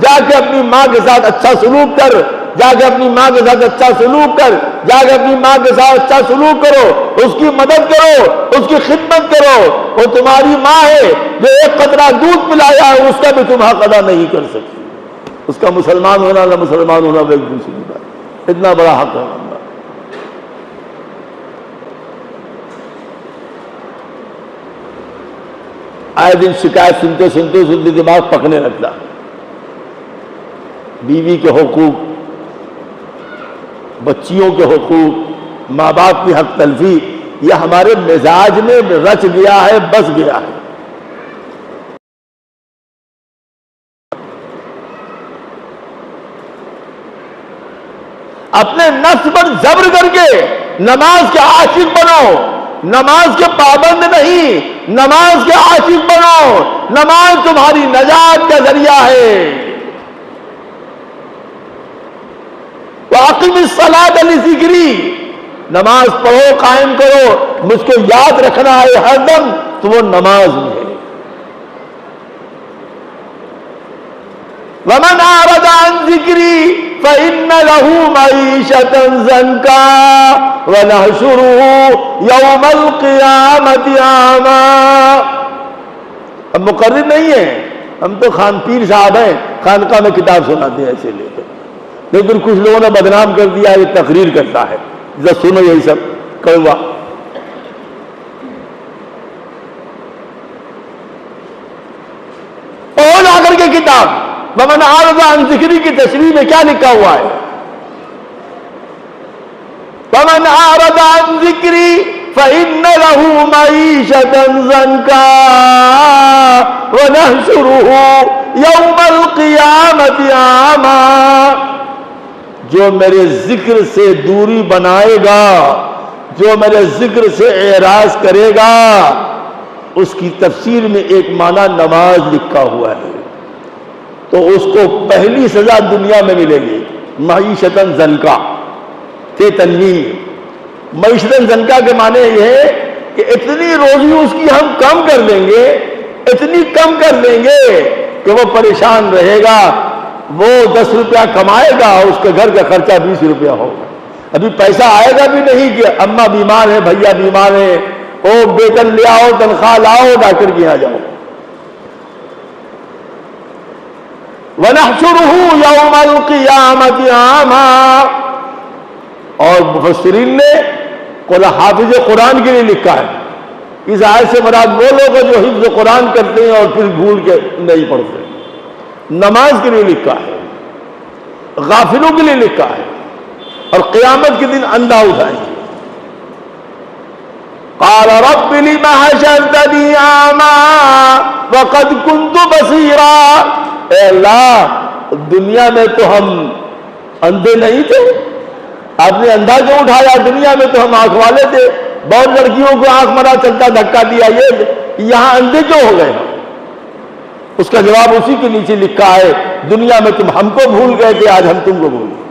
جا کے اپنی ماں کے ساتھ اچھا سلوک کر، جا کے اپنی ماں کے ساتھ اچھا سلوک کر، جا کے اپنی ماں کے ساتھ اچھا سلوک کرو، اس کی مدد کرو، اس کی خدمت کرو. وہ تمہاری ماں ہے جو ایک قطرہ دودھ پلایا ہے، اس کا بھی تم حق ادا نہیں کر سکتے. اس کا مسلمان ہونا نہ مسلمان ہونا وہ ایک دوسری بات، اتنا بڑا حق ہے. آئے دن شکایت سنتے سنتے سنتے دماغ پکنے لگتا. بیوی کے حقوق، بچیوں کے حقوق، ماں باپ کی حق تلفی، یہ ہمارے مزاج میں رچ گیا ہے، بس گیا ہے. اپنے نفس پر جبر کر کے نماز کے عاشق بنو، نماز کے پابند نہیں، نماز کے عاشق بنو. نماز تمہاری نجات کا ذریعہ ہے. وَأَقِمِ الصَّلَاةَ لِذِكْرِي، نماز پڑھو، قائم کرو، مجھ کو یاد رکھنا ہے ہر دم، تو وہ نماز میں ہے. وَمَنْ أَعْرَضَ عَنْ ذِكْرِي فَإِنَّ لَهُ مَعِيشَةً ضَنْكًا وَنَحْشُرُهُ يَوْمَ الْقِيَامَةِ أَعْمَىٰ. ہم مقرر نہیں ہیں، ہم تو خان پیر صاحب ہیں، خانقاہ میں کتاب سناتے ہیں ایسے لے کر. لیکن کچھ لوگوں نے بدنام کر دیا یہ تقریر کرتا ہے. ذرا سنو یہی سب کڑوا. اور آ کر کے کتاب وَمَنْ أَعْرَضَ عَنْ ذِكْرِي کی تشریح میں کیا لکھا ہوا ہے؟ وَمَنْ أَعْرَضَ عَنْ ذِكْرِي فَإِنَّ لَهُ مَعِيشَةً ضَنْكًا وَنَحْشُرُهُ يَوْمَ الْقِيَامَةِ أَعْمَىٰ. جو میرے ذکر سے دوری بنائے گا، جو میرے ذکر سے اعراض کرے گا، اس کی تفسیر میں ایک معنی نماز لکھا ہوا ہے، تو اس کو پہلی سزا دنیا میں ملے گی. معیشتاً زنکا کے تنوین. معیشتاً زنکا کے معنی یہ ہے کہ اتنی روزی اس کی ہم کم کر دیں گے، اتنی کم کر دیں گے کہ وہ پریشان رہے گا. وہ 10 روپیہ کمائے گا، اس کے گھر کا خرچہ 20 روپیہ ہوگا. ابھی پیسہ آئے گا بھی نہیں کہ اماں بیمار ہے، بھیا بیمار ہے، او بیتن لے آؤ، تنخواہ لاؤ، ڈاکٹر کے یہاں جاؤ. وَنَحْشُرُهُ يَوْمَ الْقِيَامَةِ أَعْمَىٰ. اور مفسرین نے حافظ قرآن کے لیے لکھا ہے. اس آیت سے مراد وہ لوگ جو حفظ قرآن کرتے ہیں اور پھر بھول کے نہیں پڑھتے. نماز کے لیے لکھا ہے، غافلوں کے لیے لکھا ہے، اور قیامت کے دن اندھا اٹھائیں گے. قَالَ رَبِّ لِمَ حَشَرْتَنِي أَعْمَىٰ وَقَدْ كُنتُ بَصِيرًا. اے اللہ، دنیا میں تو ہم اندھے نہیں تھے، آپ نے اندھا کیوں اٹھایا؟ دنیا میں تو ہم آنکھ والے تھے، بہت لڑکیوں کو آنکھ مرا چلتا دھکا دیا، یہاں اندھے کیوں ہو گئے؟ اس کا جواب اسی کے نیچے لکھا ہے، دنیا میں تم ہم کو بھول گئے تھے، آج ہم تم کو بھول گئے.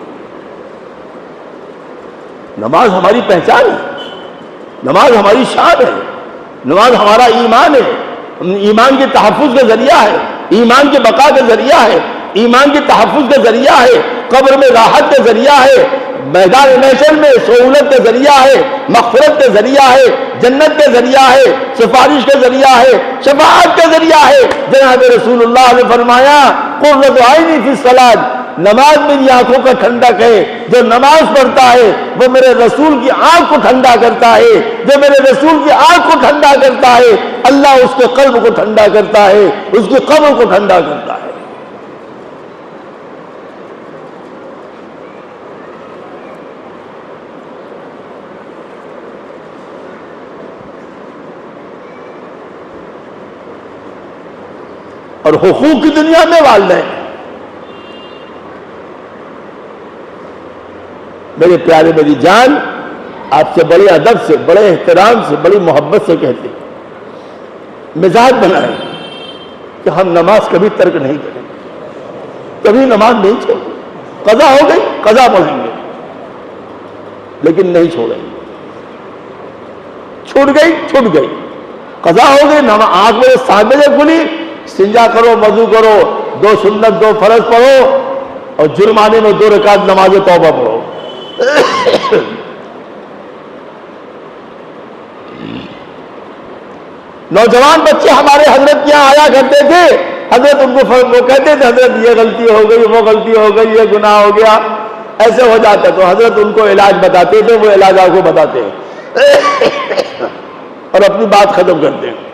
نماز ہماری پہچان ہے، نماز ہماری شان ہے، نماز ہمارا ایمان ہے، ایمان کے تحفظ کا ذریعہ ہے، ایمان کے بقا کا ذریعہ ہے، ایمان کے تحفظ کا ذریعہ ہے، قبر میں راحت کا ذریعہ ہے، میدان محشر میں سہولت کا ذریعہ ہے، مغفرت کا ذریعہ ہے، جنت کا ذریعہ ہے، سفارش کا ذریعہ ہے، شفاعت کا ذریعہ ہے. جناب رسول اللہ نے فرمایا قرۃ عینی فی الصلاۃ، نماز میری آنکھوں کا ٹھنڈک ہے، جو نماز پڑھتا ہے وہ میرے رسول کی آنکھ کو ٹھنڈا کرتا ہے، جو میرے رسول کی آنکھ کو ٹھنڈا کرتا ہے اللہ اس کے قلب کو ٹھنڈا کرتا ہے، اس کی قبر کو ٹھنڈا کرتا ہے۔ اور حقوق کی دنیا میں والدین، میرے پیارے میری جان، آپ سے بڑے ادب سے، بڑے احترام سے، بڑی محبت سے کہتے ہیں مزاج بنائیں کہ ہم نماز کبھی ترک نہیں کریں، کبھی نماز نہیں چھوڑیں، قضا ہو گئی قضا پڑھیں گے لیکن نہیں چھوڑیں گے، چھوٹ گئی قضا ہو گئی، آنکھ میں 7 بجے کھلی، استنجا کرو، وضو کرو، 2 سنت 2 فرض پڑھو اور جرمانے میں 2 رکعت نماز توبہ پڑھو۔ نوجوان بچے ہمارے حضرت کے یہاں آیا کرتے تھے، حضرت ان کو وہ کہتے تھے حضرت یہ غلطی ہو گئی، وہ غلطی ہو گئی، یہ گناہ ہو گیا، ایسے ہو جاتا، تو حضرت ان کو علاج بتاتے تھے، وہ علاج آپ کو بتاتے ہیں اور اپنی بات ختم کرتے ہیں۔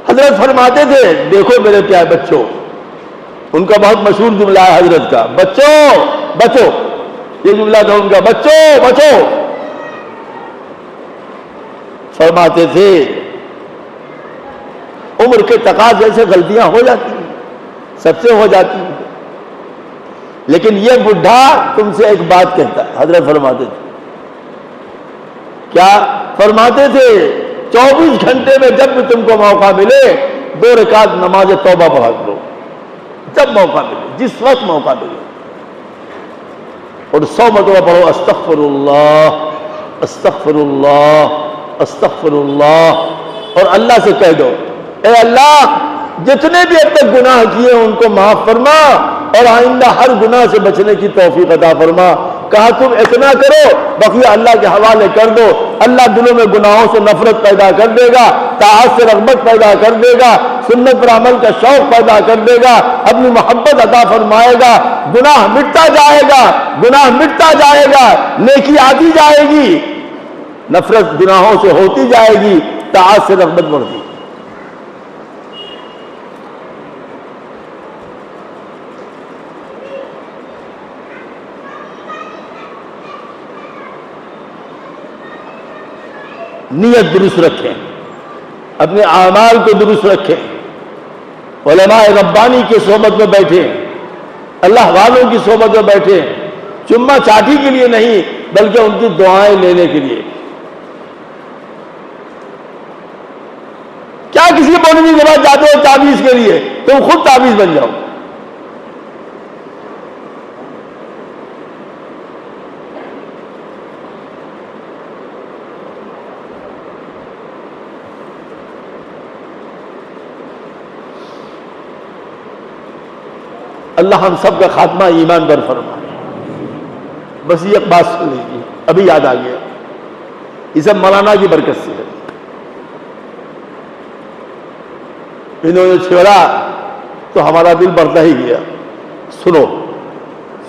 حضرت فرماتے تھے دیکھو میرے پیارے بچوں، ان کا بہت مشہور جملہ ہے حضرت کا، بچوں بچو، یہ جملہ تھا ان کا، بچوں بچو۔ فرماتے تھے عمر کے تقاضے سے غلطیاں ہو جاتی ہیں، سب سے ہو جاتی ہیں، لیکن یہ بڈھا تم سے ایک بات کہتا ہے، حضرت فرماتے تھے کیا؟ فرماتے تھے 24 گھنٹے میں جب بھی تم کو موقع ملے 2 رکعت نماز توبہ پڑھا کرو، جب موقع ملے، جس وقت موقع ملے، اور 100 مرتبہ پڑھو استغفر اللہ استغفر اللہ استغفر اللہ، اور اللہ سے کہہ دو اے اللہ جتنے بھی اب تک گناہ کیے ان کو معاف فرما اور آئندہ ہر گناہ سے بچنے کی توفیق عطا فرما۔ کہا تم اتنا کرو بقیہ اللہ کے حوالے کر دو، اللہ دلوں میں گناہوں سے نفرت پیدا کر دے گا، طاعت سے رغبت پیدا کر دے گا، سنت پر عمل کا شوق پیدا کر دے گا، اپنی محبت عطا فرمائے گا، گناہ مٹتا جائے گا، گناہ مٹتا جائے گا، نیکی آتی جائے گی، نفرت گناہوں سے ہوتی جائے گی، طاعت سے رغبت بڑھتی۔ نیت درست رکھیں، اپنے اعمال کو درست رکھیں، علماء ربانی کی صحبت میں بیٹھیں، اللہ والوں کی صحبت میں بیٹھیں، چمہ چاٹی کے لیے نہیں بلکہ ان کی دعائیں لینے کے لیے۔ کیا کسی مولوی کے پاس جاتے ہو تعویذ کے لیے؟ تم خود تعویذ بن جاؤ۔ اللہ ہم سب کا خاتمہ ایمان پر فرمائے۔ بس یہ ایک بات سن لیجیے، ابھی یاد آ گیا، یہ سب مولانا کی برکت سے ہے۔ انہوں نے چھیڑا تو ہمارا دل بڑھتا ہی گیا۔ سنو،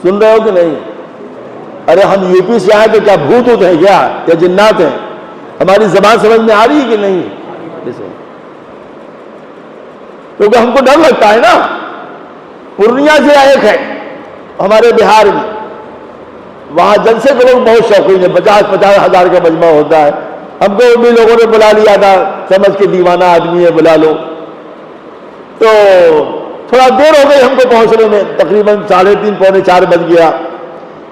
سن رہے ہو کہ نہیں؟ ارے ہم یو پی سے آئے تو کیا بھوت ہوتے ہیں کیا یا جنات ہیں؟ ہماری زبان سمجھ میں آ رہی ہے کہ نہیں؟ کیونکہ ہم کو ڈر لگتا ہے نا۔ پورنیہ سے ایک ہے ہمارے بہار میں، وہاں جلسے کے لوگ بہت شوقین ہیں، 50-50 ہزار کا مجمع ہوتا ہے۔ ہم کو بھی لوگوں نے بلا لیا تھا، سمجھ کے دیوانہ آدمی ہے بلا لو، تو تھوڑا دیر ہو گئی ہم کو پہنچنے میں، تقریباً 3:30 پونے 4 بج گیا۔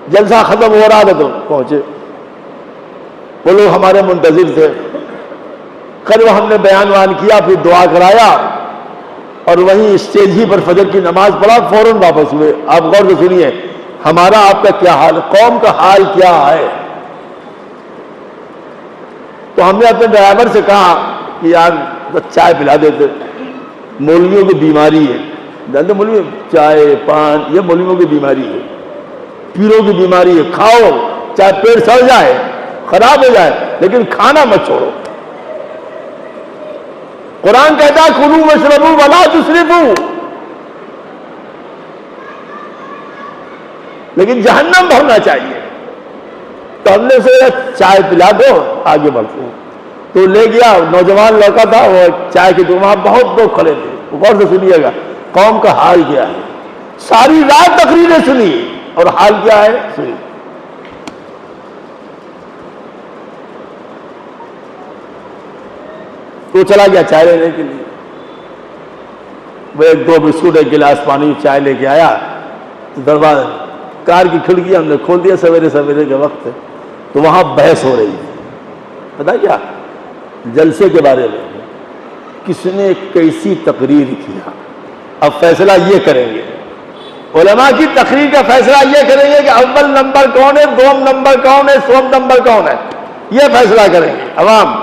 جلسہ ختم ہو رہا تھا تو پہنچے، وہ لوگ ہمارے منتظر تھے۔ خیر وہ ہم نے بیان وان کیا، پھر دعا کرایا اور وہیں اسٹیج ہی پر فجر کی نماز پڑھا، فوراً واپس ہوئے۔ آپ غور سے سنیے ہمارا آپ کا کیا حال، قوم کا حال کیا ہے۔ تو ہم نے اپنے ڈرائیور سے کہا کہ یار چائے پلا دیتے، مولویوں کی بیماری ہے، جانتے مولوی چائے پان یہ مولویوں کی بیماری ہے، پیروں کی بیماری ہے، کھاؤ چاہے پیٹ سڑ جائے خراب ہو جائے لیکن کھانا مت چھوڑو۔ قرآن کہتا ہے کلوا واشربوا ولا تسرفوا، لیکن جہنم بھرنا چاہیے. تو ہم نے اسے چائے پلا دو, آگے بڑھتے ہیں. تو لے گیا, نوجوان لڑکا تھا, وہ چائے کی دکان, وہاں بہت لوگ کھڑے تھے. غور سے سنیے گا قوم کا حال کیا ہے. ساری رات تقریریں سنی اور حال کیا ہے سنی. تو چلا گیا چائے لینے کے لیے. وہ 1-2 بسکٹ, 1 گلاس پانی, چائے لے کے آیا. دروازہ کار کی کھڑکی ہم نے کھول دیا, سویرے سویرے کے وقت. تو وہاں بحث ہو رہی ہے. پتا کیا, جلسے کے بارے میں, کس نے کیسی تقریر کیا. اب فیصلہ یہ کریں گے, علماء کی تقریر کا فیصلہ یہ کریں گے کہ اول نمبر کون ہے, دوم نمبر کون ہے, سوم نمبر کون ہے, یہ فیصلہ کریں گے. عوام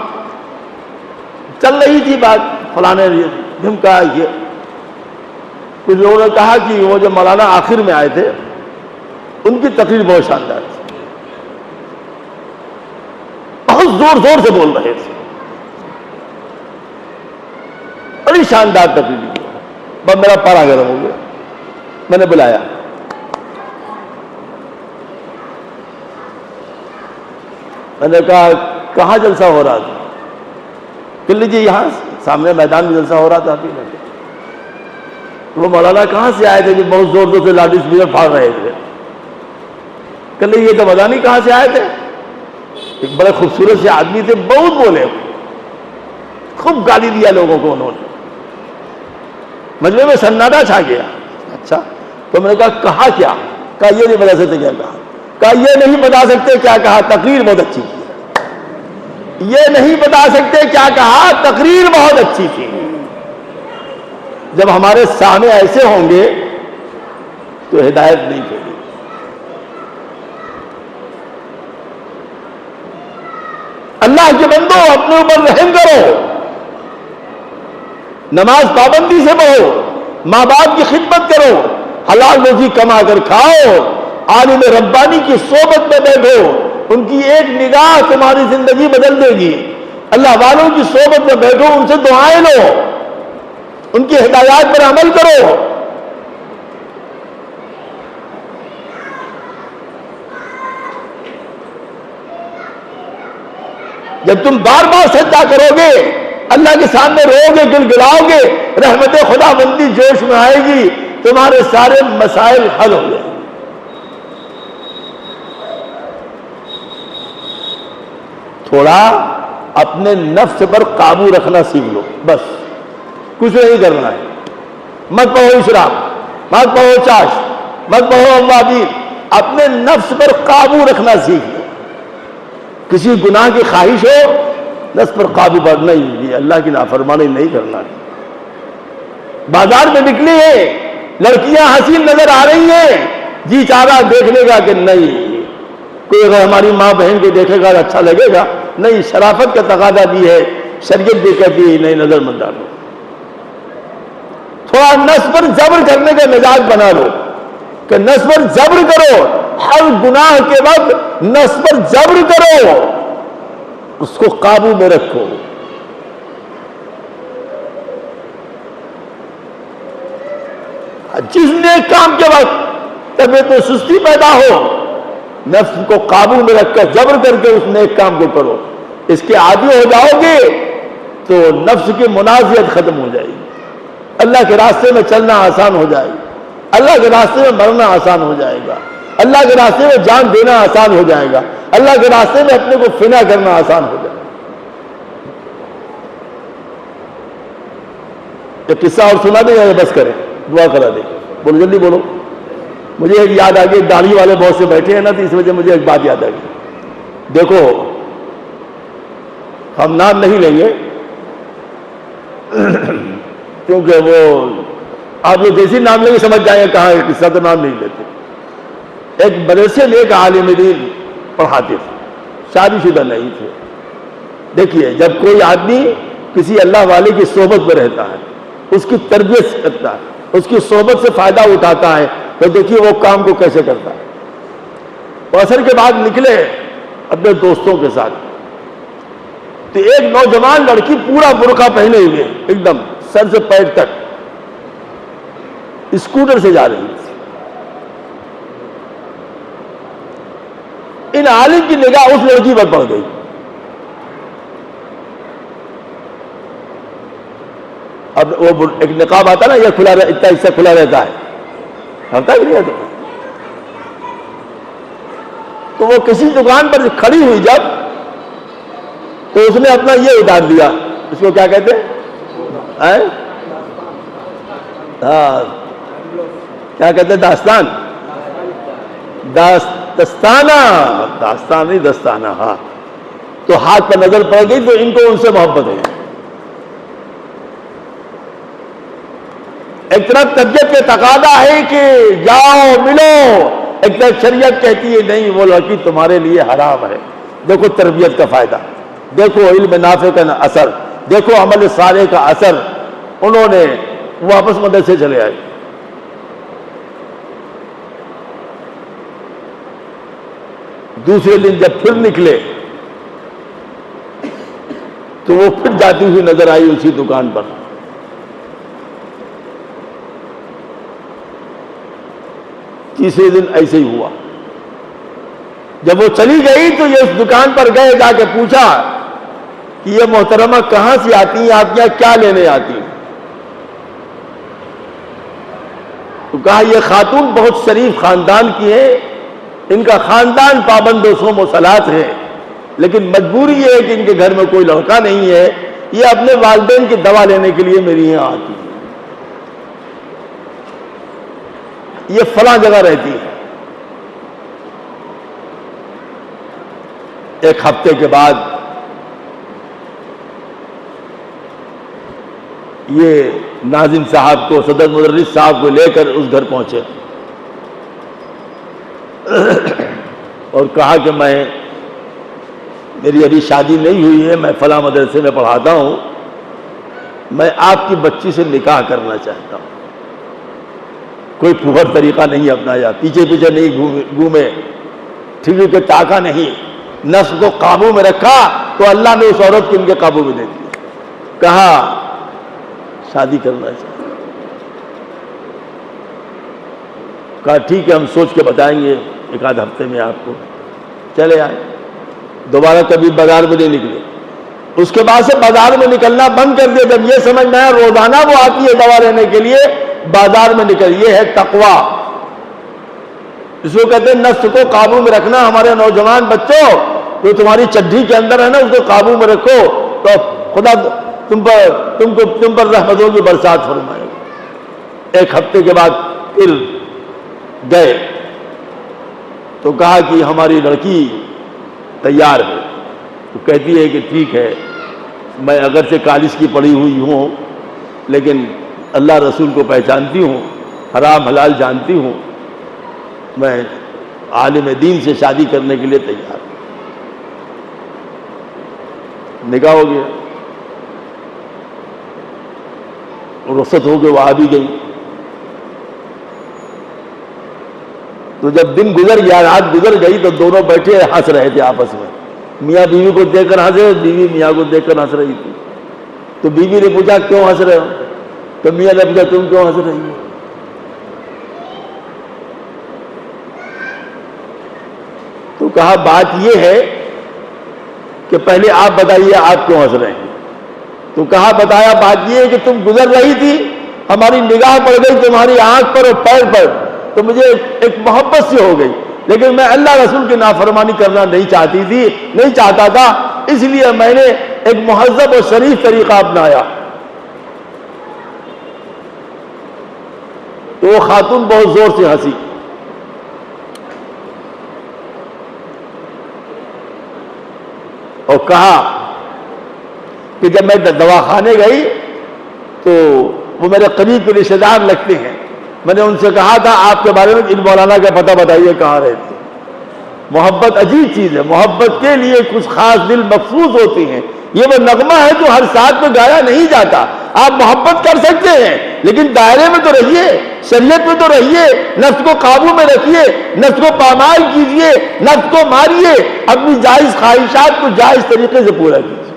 چل رہی تھی بات, فلانے دھمکا. یہ کچھ لوگوں نے کہا کہ وہ جو مولانا آخر میں آئے تھے ان کی تقریر بہت شاندار تھی, بہت زور زور سے بول رہے تھے, بڑی شاندار تقریر کی. بس میرا پارا گرم ہو گیا. میں نے بلایا, میں نے کہا کہاں جلسہ ہو رہا تھا؟ کہ لیجیے یہاں سامنے میدان میں جلسہ ہو رہا تھا. وہ مولانا کہاں سے آئے تھے جو بہت زور زور سے لاؤڈ اسپیکر پھاڑ رہے تھے؟ کہ لیجیے یہ تو پتا نہیں کہاں سے آئے تھے. ایک بڑے خوبصورت سے آدمی تھے, بہت بولے, خوب گالی دیا لوگوں کو انہوں نے. مجمع میں سناٹا چھا گیا. اچھا, تو میں نے کہا کیا؟ کہا یہ نہیں بتا سکتے کیا کہا. کہا یہ نہیں بتا سکتے کیا کہا, تقریر بہت اچھی تھی. یہ نہیں بتا سکتے کیا کہا, تقریر بہت اچھی تھی. جب ہمارے سامنے ایسے ہوں گے تو ہدایت نہیں پھیلے. اللہ کے بندو اپنے اوپر رحم کرو, نماز پابندی سے پڑھو, ماں باپ کی خدمت کرو, حلال روزی کما کر کھاؤ, عالم ربانی کی صحبت میں بیٹھو, ان کی ایک نگاہ تمہاری زندگی بدل دے گی. اللہ والوں کی صحبت میں بیٹھو, ان سے دعائیں لو, ان کی ہدایات پر عمل کرو. جب تم بار بار سجدہ کرو گے, اللہ کے سامنے رو گے, گلگلاؤ گے, رحمت خدا بندی جوش میں آئے گی, تمہارے سارے مسائل حل ہو جائیں گے. تھوڑا اپنے نفس پر قابو رکھنا سیکھ لو, بس کچھ نہیں کرنا ہے. مت پڑھو شراب, مت پڑھو چاش, مت پڑھو اوابین, اپنے نفس پر قابو رکھنا سیکھ لو. کسی گناہ کی خواہش ہو, نفس پر قابو کرنا ہی, اللہ کی نافرمانی نہیں کرنا ہے. بازار میں نکلی ہے, لڑکیاں حسین نظر آ رہی ہیں, جی چاہ رہا دیکھنے کا کہ نہیں, کوئی اگر ہماری ماں بہن کو دیکھے گا تو اچھا لگے گا, نہیں, شرافت کا تقاضا بھی ہے, شریعت بھی کہتی ہے نہیں, نظر مت ڈالو. تھوڑا نفس پر جبر کرنے کا مزاج بنا لو کہ نفس پر جبر کرو, ہر گناہ کے وقت نفس پر جبر کرو, اس کو قابو میں رکھو. جس نیک کام کے وقت طبیعت میں سستی پیدا ہو, نفس کو قابو میں رکھ کر جبر کر کے اس نیک کام کو کرو. اس کے عادی ہو جاؤ گے تو نفس کی منازعت ختم ہو جائے گی, اللہ کے راستے میں چلنا آسان ہو جائے گا, اللہ کے راستے میں مرنا آسان ہو جائے گا, اللہ کے راستے میں جان دینا آسان ہو جائے گا, اللہ کے راستے میں اپنے کو فنا کرنا آسان ہو جائے گا. ایک قصہ اور سنا دیں یا بس کریں, دعا کرا دیں, بولو جلدی بولو. مجھے ایک یاد آ گئی, داڑھی والے بہت سے بیٹھے ہیں نا, تو اس وجہ مجھے ایک بات یاد آ گئی. دیکھو, ہم نام نہیں لیں گے کیونکہ وہ آپ لوگ جیسی نام لیں گے سمجھ جائیں گے کہاں ہے قصہ, تو نام نہیں لیتے. ایک برسے میں ایک عالم دین پڑھاتے تھے, شادی شدہ نہیں تھے. دیکھیے, جب کوئی آدمی کسی اللہ والے کی صحبت میں رہتا ہے, اس کی تربیت کرتا ہے, اس کی صحبت سے فائدہ اٹھاتا ہے, تو دیکھیے وہ کام کو کیسے کرتا ہے. وہ عصر کے بعد نکلے اپنے دوستوں کے ساتھ, تو ایک نوجوان لڑکی پورا برقع پہنے ہوئے, ایک دم سر سے پیر تک, اسکوٹر سے جا رہی تھی. ان عالم کی نگاہ اس لڑکی پر پڑ گئی. اب وہ ایک نقاب آتا نا، یہ کھلا اتنا حصہ کھلا رہتا ہے، ہوتا ہی نہیں ہے. تو وہ کسی دکان پر کھڑی ہوئی جب، تو اس نے اپنا یہ اتار دیا، اس کو کیا کہتے ہیں؟ ہاں کیا کہتے ہیں؟ داستان، دستانہ، داستان نہیں دستانہ. ہاں تو ہاتھ پر نظر پڑ گئی تو ان کو ان سے محبت ہے. ایک طرف طبیعت کے تقاضا ہے کہ جاؤ ملو، ایک طرف شریعت کہتی ہے نہیں وہ لڑکی تمہارے لیے حرام ہے. دیکھو تربیت کا فائدہ، دیکھو علم نافع کا اثر، دیکھو عمل صالح کا اثر. انہوں نے واپس مدرسے چلے آئے. دوسرے دن جب پھر نکلے تو وہ پھر جاتی ہوئی نظر آئی اسی دکان پر. تیسرے دن ایسے ہی ہوا. جب وہ چلی گئی تو یہ اس دکان پر گئے، جا کے پوچھا کہ یہ محترمہ کہاں سے آتی ہیں، آپ یہاں کیا لینے آتی ہیں؟ تو کہا یہ خاتون بہت شریف خاندان کی ہے، ان کا خاندان پابند و صوم و صلات ہے، لیکن مجبوری یہ ہے کہ ان کے گھر میں کوئی لڑکا نہیں ہے، یہ اپنے والدین کی دوا لینے کے لیے میری یہاں آتی ہے. یہ فلاں جگہ رہتی ہے. ایک ہفتے کے بعد یہ ناظم صاحب کو، صدر مدرس صاحب کو لے کر اس گھر پہنچے اور کہا کہ میری ابھی شادی نہیں ہوئی ہے، میں فلاں مدرسے میں پڑھاتا ہوں، میں آپ کی بچی سے نکاح کرنا چاہتا ہوں. کوئی پھوہر طریقہ نہیں اپنایا، پیچھے پیچھے نہیں گھومے، ٹھیک کے تاکہ نہیں، نفس کو قابو میں رکھا تو اللہ نے اس عورت کو ان کے قابو میں دے دیا. کہا شادی کرنا چاہتا ہوں. کہا ٹھیک ہے ہم سوچ کے بتائیں گے ایک آدھ ہفتے میں آپ کو. چلے آئے. دوبارہ کبھی بازار میں نہیں نکلے. اس کے بعد سے بازار میں نکلنا بند کر دیا. جب یہ سمجھ میں آیا روزانہ وہ آتی ہے دوا لینے کے لیے، بازار میں نکل. یہ ہے تقویٰ، اس کو کہتے ہیں نفس کو قابو میں رکھنا. ہمارے نوجوان بچوں جو تمہاری چڈھی کے اندر ہے نا، اس کو قابو میں رکھو تو خدا تم پر رحمتوں کی برسات فرمائے گا. ایک ہفتے کے بعد پھر گئے تو کہا کہ ہماری لڑکی تیار ہے. تو کہتی ہے کہ ٹھیک ہے، میں اگرچہ کالج کی پڑھی ہوئی ہوں لیکن اللہ رسول کو پہچانتی ہوں، حرام حلال جانتی ہوں، میں عالم دین سے شادی کرنے کے لیے تیار ہوں. نکاح ہو گیا. رخصت ہو کے وہاں بھی گئی. تو جب دن گزر گیا، رات گزر گئی، تو دونوں بیٹھے ہنس رہے تھے آپس میں. میاں بیوی کو دیکھ کر ہنسے، بیوی میاں کو دیکھ کر ہنس رہی تھی. تو بیوی نے پوچھا کیوں ہنس رہے ہو؟ تو میاں نے پوچھا تم کیوں ہنس رہی ہو؟ تو کہا بات یہ ہے کہ پہلے آپ بتائیے آپ کیوں ہنس رہے ہیں. تو کہا بتایا بات یہ ہے کہ تم گزر رہی تھی، ہماری نگاہ پڑ گئی تمہاری آنکھ پر اور پیر پر، تو مجھے ایک محبت سی ہو گئی، لیکن میں اللہ رسول کی نافرمانی کرنا نہیں چاہتا تھا، اس لیے میں نے ایک مہذب اور شریف طریقہ اپنایا. تو وہ خاتون بہت زور سے ہنسی. اور کہا کہ جب میں دواخانے گئی تو وہ میرے قریب کے رشتے دار لگتے ہیں، میں نے ان سے کہا تھا آپ کے بارے میں ان مولانا کا پتہ بتائیے کہاں رہتے. محبت عجیب چیز ہے، محبت کے لیے کچھ خاص دل مخصوص ہوتے ہیں. یہ وہ نغمہ ہے جو ہر ساتھ میں گایا نہیں جاتا. آپ محبت کر سکتے ہیں لیکن دائرے میں تو رہیے، شریعت میں تو رہیے، نفس کو قابو میں رکھیے، نفس کو پامال کیجئے، نفس کو ماریے، اپنی جائز خواہشات کو جائز طریقے سے پورا کیجئے.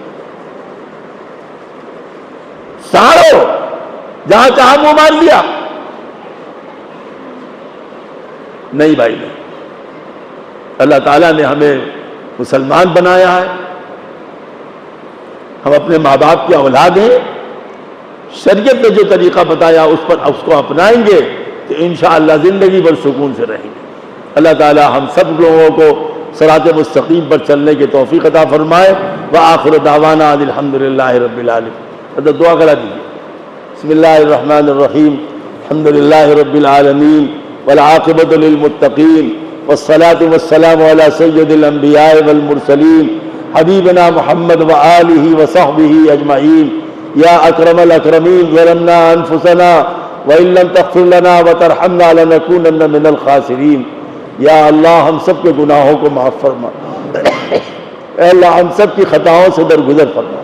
سہارو، جہاں چاہا منہ مار لیا. نہیں بھائی نہیں، اللہ تعالیٰ نے ہمیں مسلمان بنایا ہے، ہم اپنے ماں باپ کی اولاد ہیں، شریعت نے جو طریقہ بتایا اس کو اپنائیں گے تو انشاءاللہ زندگی بھر سکون سے رہیں گے۔ اللہ تعالیٰ ہم سب لوگوں کو صراط مستقیم پر چلنے کی توفیق عطا فرمائے۔ وآخر دعوانا الحمدللہ رب العالمین۔ دعا کرا دیجیے۔ بسم اللہ الرحمن الرحیم، الحمدللہ رب العالمین والعاقبۃ للمتقین والصلاة والسلام علی سید الانبیاء والمرسلین حبیبنا محمد وآلہ وصحبہ اجمعین۔ یا اکرم الاکرمین ظلمنا انفسنا وإن لم تغفر لنا وترحمنا لنکونن من الخاسرین۔ یا اللہ ہم سب کے گناہوں کو معاف فرما، اے اللہ ہم سب کی خطاؤں سے درگزر فرما،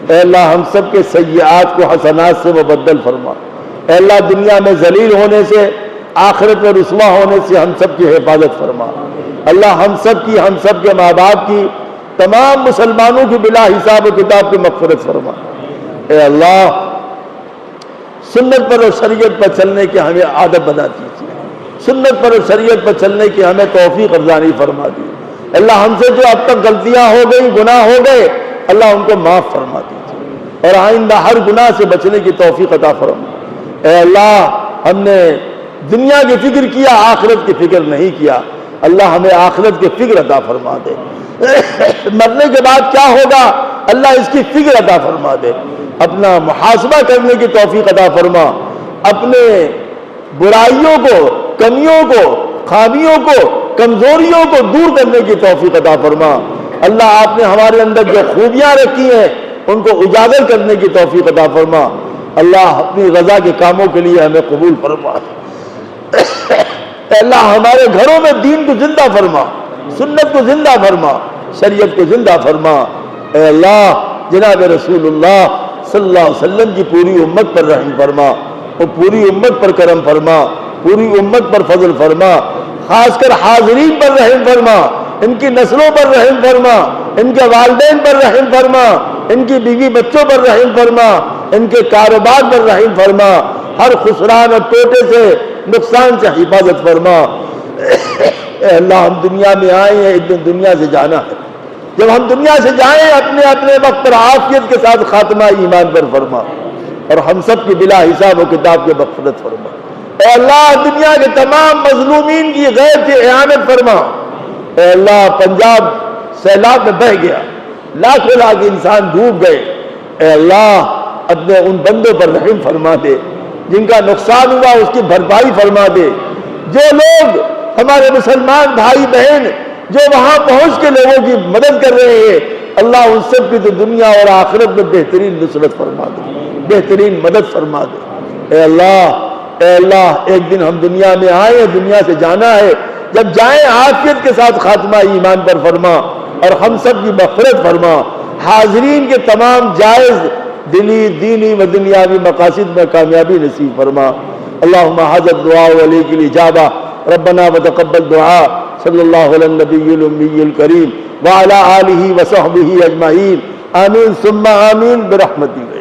اے اللہ ہم سب کے سیئات کو حسنات سے مبدل فرما، اے اللہ دنیا میں ذلیل ہونے سے آخرت میں رسوا ہونے سے ہم سب کی حفاظت فرما۔ اللہ ہم سب کے ماں باپ کی، تمام مسلمانوں کی بلا حساب و کتاب کی مغفرت فرما۔ اے اللہ سنت پر اور شریعت پر چلنے کی ہمیں عادت بنا دیجیے، سنت پر اور شریعت پر چلنے کی ہمیں توفیق ارزانی فرما دی۔ اللہ ہم سے جو اب تک غلطیاں ہو گئی، گناہ ہو گئے، اللہ ان کو معاف فرما دیجیے اور آئندہ ہر گناہ سے بچنے کی توفیق عطا فرما۔ اے اللہ ہم نے دنیا کی فکر کیا، آخرت کی فکر نہیں کیا، اللہ ہمیں آخرت کی فکر عطا فرما دے۔ مرنے کے بعد کیا ہوگا اللہ اس کی فکر عطا فرما دے۔ اپنا محاسبہ کرنے کی توفیق عطا فرما، اپنے برائیوں کو، کمیوں کو، خامیوں کو، کمزوریوں کو دور کرنے کی توفیق عطا فرما۔ اللہ آپ نے ہمارے اندر جو خوبیاں رکھی ہیں ان کو اجاگر کرنے کی توفیق عطا فرما۔ اللہ اپنی رضا کے کاموں کے لیے ہمیں قبول فرما۔ اے اللہ ہمارے گھروں میں دین کو زندہ فرما، سنت کو زندہ فرما، شریعت کو زندہ فرما۔ اے اللہ جناب رسول اللہ صلی اللہ علیہ وسلم کی پوری امت پر رحم فرما، اور پوری امت پر کرم فرما، پوری امت پر فضل فرما، خاص کر حاضرین پر رحم فرما، ان کی نسلوں پر رحم فرما، ان کے والدین پر رحم فرما، ان کی بیوی بچوں پر رحم فرما، ان کے کاروبار پر رحم فرما، ہر خسران اور ٹوٹے سے، نقصان سے حفاظت فرما۔ اے اللہ ہم دنیا میں آئے ہیں، ایک دن دنیا سے جانا ہے، جب ہم دنیا سے جائیں اپنے اپنے وقت پر عافیت کے ساتھ خاتمہ ایمان پر فرما، اور ہم سب کی بلا حساب و کتاب کی مغفرت فرما۔ اے اللہ دنیا کے تمام مظلومین کی غیب کی اعانت فرما۔ اے اللہ پنجاب سیلاب میں بہہ گیا، لاکھوں لاکھ انسان ڈوب گئے، اے اللہ اپنے ان بندوں پر رحم فرما دے، جن کا نقصان ہوا اس کی بھرپائی فرما دے۔ جو لوگ ہمارے مسلمان بھائی بہن جو وہاں پہنچ کے لوگوں کی مدد کر رہے ہیں، اللہ ان سب کی تو دنیا اور آخرت میں بہترین نصرت فرما دے، بہترین مدد فرما دے۔ اے اللہ ایک دن ہم دنیا میں آئے، دنیا سے جانا ہے، جب جائیں عافیت کے ساتھ خاتمہ ایمان پر فرما، اور ہم سب کی مغفرت فرما۔ حاضرین کے تمام جائز دلی، دینی و دنیاوی مقاصد میں کامیابی نصیب فرما۔ اللہم حاضر دعا ولیک الاجابہ، ربنا وتقبل دعا، صلی اللہ علی النبی الامی الکریم وعلی آلہ وصحبہ اجمعین، آمین ثم آمین برحمتک۔